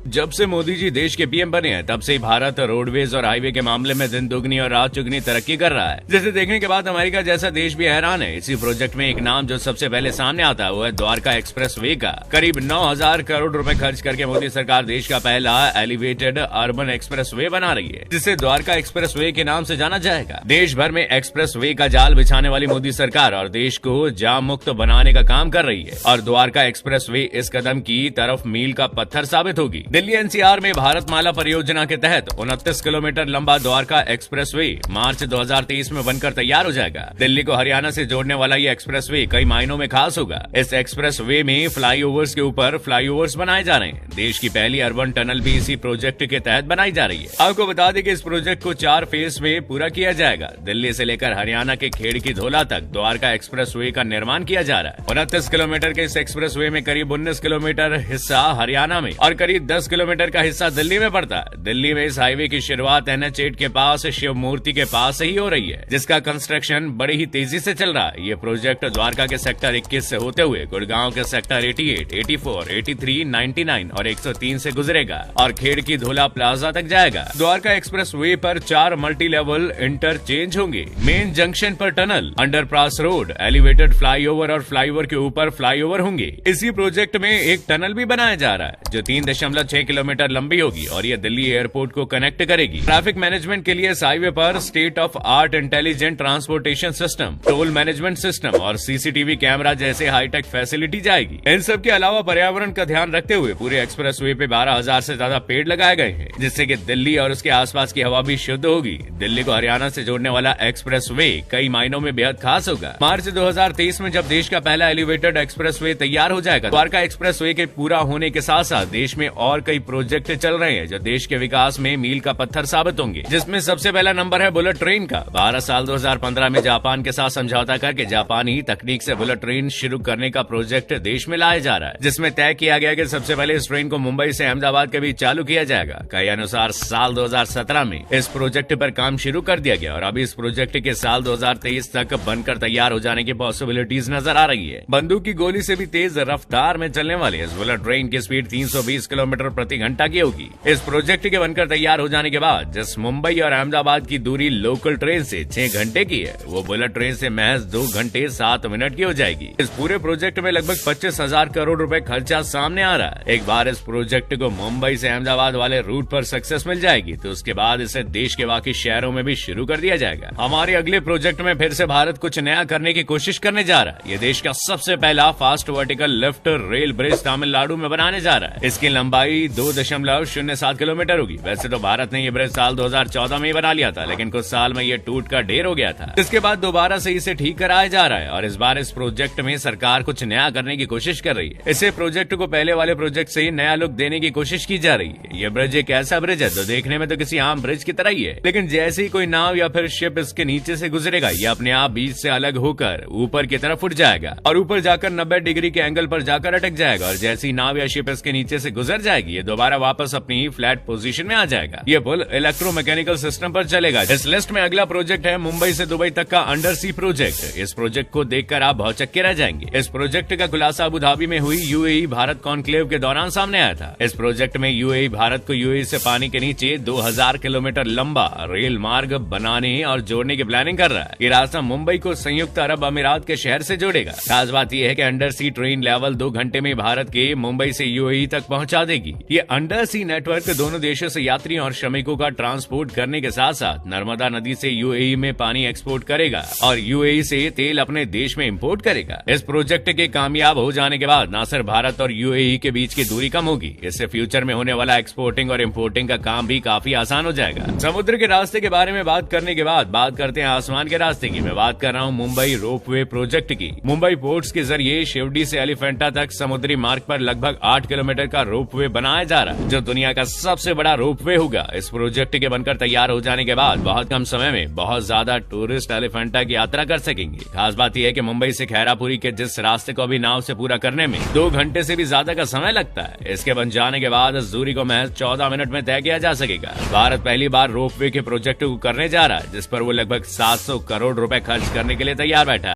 जब से मोदी जी देश के पीएम बने हैं तब से ही भारत रोडवेज और हाईवे के मामले में दिन दुगनी और रात चुगनी तरक्की कर रहा है, जिसे देखने के बाद अमेरिका जैसा देश भी हैरान है। इसी प्रोजेक्ट में एक नाम जो सबसे पहले सामने आता है वो है द्वारका एक्सप्रेस वे का। करीब 9,000 करोड़ रुपए खर्च करके मोदी सरकार देश का पहला एलिवेटेड अर्बन एक्सप्रेस वे बना रही है, जिसे द्वारका एक्सप्रेस वे के नाम से जाना जाएगा। देश भर में एक्सप्रेस वे का जाल बिछाने वाली मोदी सरकार और देश को जाम मुक्त बनाने का काम कर रही है, और द्वारका एक्सप्रेस वे इस कदम की तरफ मील का पत्थर साबित होगी। दिल्ली एनसीआर में भारतमाला परियोजना के तहत 29 किलोमीटर लंबा द्वारका एक्सप्रेस वे मार्च 2023 में बनकर तैयार हो जाएगा। दिल्ली को हरियाणा से जोड़ने वाला ये एक्सप्रेस वे कई मायनों में खास होगा। इस एक्सप्रेस वे में फ्लाईओवर्स के ऊपर फ्लाईओवर्स बनाए जा रहे हैं। देश की पहली अर्बन टनल भी इसी प्रोजेक्ट के तहत बनाई जा रही है। आपको बता दें कि इस प्रोजेक्ट को 4 फेज में पूरा किया जाएगा। दिल्ली से लेकर हरियाणा के खेड़की धोला तक द्वारका एक्सप्रेस वे का निर्माण किया जा रहा है। 29 किलोमीटर के इस एक्सप्रेस वे में करीब 19 किलोमीटर हिस्सा हरियाणा में और करीब 10 किलोमीटर का हिस्सा दिल्ली में पड़ता है। दिल्ली में इस हाईवे की शुरुआत NH8 के पास शिव मूर्ति के पास से ही हो रही है, जिसका कंस्ट्रक्शन बड़ी ही तेजी से चल रहा है। ये प्रोजेक्ट द्वारका के सेक्टर 21 से होते हुए गुड़गांव के सेक्टर 88, 84, 83, 99 और 103 से गुजरेगा और खेड़की धोला प्लाजा तक जाएगा। द्वारका एक्सप्रेस वे पर 4 मल्टी लेवल इंटरचेंज होंगे। मेन जंक्शन पर tunnel, underpass road, elevated flyover और फ्लाईओवर के ऊपर फ्लाईओवर होंगे। इसी प्रोजेक्ट में एक टनल भी बनाया जा रहा है जो 3.6 किलोमीटर लंबी होगी और ये दिल्ली एयरपोर्ट को कनेक्ट करेगी। ट्रैफिक मैनेजमेंट के लिए इस हाईवे पर state of art intelligent transportation system, toll management system और सीसीटीवी कैमरा जैसे हाईटेक फैसिलिटी जाएगी। इन सब के अलावा पर्यावरण का ध्यान रखते हुए पूरे एक्सप्रेस वे पे 12,000 से ज्यादा पेड़ लगाए गए हैं, जिससे कि दिल्ली और उसके आसपास की हवा भी शुद्ध होगी। दिल्ली को हरियाणा से जोड़ने वाला एक्सप्रेस वे कई मायनों में बेहद खास होगा। मार्च 2023 में जब देश का पहला एलिवेटेड एक्सप्रेस वे तैयार हो जाएगा, द्वारका एक्सप्रेस वे के पूरा होने के साथ साथ देश में और कई प्रोजेक्ट चल रहे हैं जो देश के विकास में मील का पत्थर साबित होंगे, जिसमें सबसे पहला नंबर है बुलेट ट्रेन का। भारत साल 2015 में जापान के साथ समझौता करके जापानी तकनीक से बुलेट ट्रेन शुरू करने का प्रोजेक्ट देश में लाया जा रहा है, जिसमें तय किया गया कि सबसे पहले इस ट्रेन को मुंबई से अहमदाबाद के बीच चालू किया जाएगा। कई अनुसार साल 2017 में इस प्रोजेक्ट पर काम शुरू कर दिया गया और अभी इस प्रोजेक्ट के साल 2023 तक बनकर तैयार हो जाने की पॉसिबिलिटीज नजर आ रही है। बंदूक की गोली से भी तेज रफ्तार में चलने वाली इस बुलेट ट्रेन की स्पीड 320 किलोमीटर प्रति घंटा की होगी। इस प्रोजेक्ट के बनकर तैयार हो जाने के बाद जिस मुंबई और अहमदाबाद की दूरी लोकल ट्रेन से 6 घंटे की है, वो बुलेट ट्रेन से महज 2 घंटे 7 मिनट की हो जाएगी। इस पूरे प्रोजेक्ट में लगभग 25,000 करोड़ रुपए खर्चा सामने आ रहा है। एक बार इस प्रोजेक्ट को मुंबई से अहमदाबाद वाले रूट पर सक्सेस मिल जाएगी तो उसके बाद इसे देश के बाकी शहरों में भी शुरू कर दिया जाएगा। हमारे अगले प्रोजेक्ट में फिर से भारत कुछ नया करने की कोशिश करने जा रहा है। ये देश का सबसे पहला fast vertical lift rail bridge Tamil Nadu में बनाने जा रहा है। इसकी लंबाई 2.07 किलोमीटर होगी। वैसे तो भारत ने ये ब्रिज साल 2014 में ही बना लिया था, लेकिन कुछ साल में ये टूट कर ढेर हो गया था। इसके बाद दोबारा से इसे ठीक कराया जा रहा है और इस बार इस प्रोजेक्ट में सरकार कुछ नया करने की कोशिश कर रही है। इसे प्रोजेक्ट को पहले वाले प्रोजेक्ट से नया लुक देने की कोशिश की जा रही है। ये ब्रिज एक ऐसा ब्रिज है जो देखने में तो किसी आम ब्रिज की तरह ही है, लेकिन जैसे ही कोई नाव या फिर शिप इसके नीचे से गुजरेगा, ये अपने आप बीच से अलग होकर ऊपर की तरफ उठ जाएगा और ऊपर जाकर 90 डिग्री के एंगल पर जाकर अटक जाएगा और जैसी नाव या शिप इसके नीचे से गुजर जाएगी, ये दोबारा वापस अपनी फ्लैट पोजीशन में आ जाएगा। ये पुल इलेक्ट्रोमैकेनिकल सिस्टम पर चलेगा। इस लिस्ट में अगला प्रोजेक्ट है मुंबई से दुबई तक का अंडर सी प्रोजेक्ट। इस प्रोजेक्ट को देखकर आप भौचक्के रह जाएंगे। इस प्रोजेक्ट का खुलासा अबू धाबी में हुई यूएई भारत कॉन्क्लेव के दौरान सामने आया था। इस प्रोजेक्ट में यूएई भारत को यूएई से पानी के नीचे 2000 किलोमीटर लंबा रेल मार्ग बनाने और जोड़ने की प्लानिंग कर रहा है। ये रास्ता मुंबई को संयुक्त अरब अमीरात के शहर से जोड़ेगा। खास बात यह है कि अंडर सी ट्रेन लेवल 2 घंटे में भारत के मुंबई से यूएई तक पहुंचा देगी। ये अंडर सी नेटवर्क दोनों देशों से यात्रियों और श्रमिकों का ट्रांसपोर्ट करने के साथ साथ नर्मदा नदी से यूएई में पानी एक्सपोर्ट करेगा और यूएई से तेल अपने देश में इंपोर्ट करेगा। इस प्रोजेक्ट के कामयाब हो जाने के बाद न सिर्फ भारत और यूएई के बीच की दूरी कम होगी, इससे फ्यूचर में होने वाला एक्सपोर्टिंग और इम्पोर्टिंग का काम भी काफी आसान हो जाएगा। समुद्र के रास्ते के बारे में बात करने के बाद बात करते हैं आसमान के रास्ते की। मैं बात कर रहा हूँ मुंबई रोपवे प्रोजेक्ट की। मुंबई पोर्ट्स के जरिए शिवडी से एलिफेंटा तक समुद्री मार्ग पर लगभग 8 किलोमीटर का रोपवे बनाया जा रहा है, जो दुनिया का सबसे बड़ा रोपवे होगा। इस प्रोजेक्ट के बनकर तैयार हो जाने के बाद बहुत कम समय में बहुत ज्यादा टूरिस्ट एलिफेंटा की यात्रा कर सकेंगे। खास बात यह है कि मुंबई से खैरापुरी के जिस रास्ते को अभी नाव से पूरा करने में 2 घंटे से भी ज्यादा का समय लगता है, इसके बन जाने के बाद इस दूरी को महज 14 मिनट में तय किया जा सकेगा। भारत पहली बार रोपवे के प्रोजेक्ट को करने जा रहा है, जिस पर वो लगभग 700 करोड़ रुपए खर्च करने के लिए तैयार बैठा है।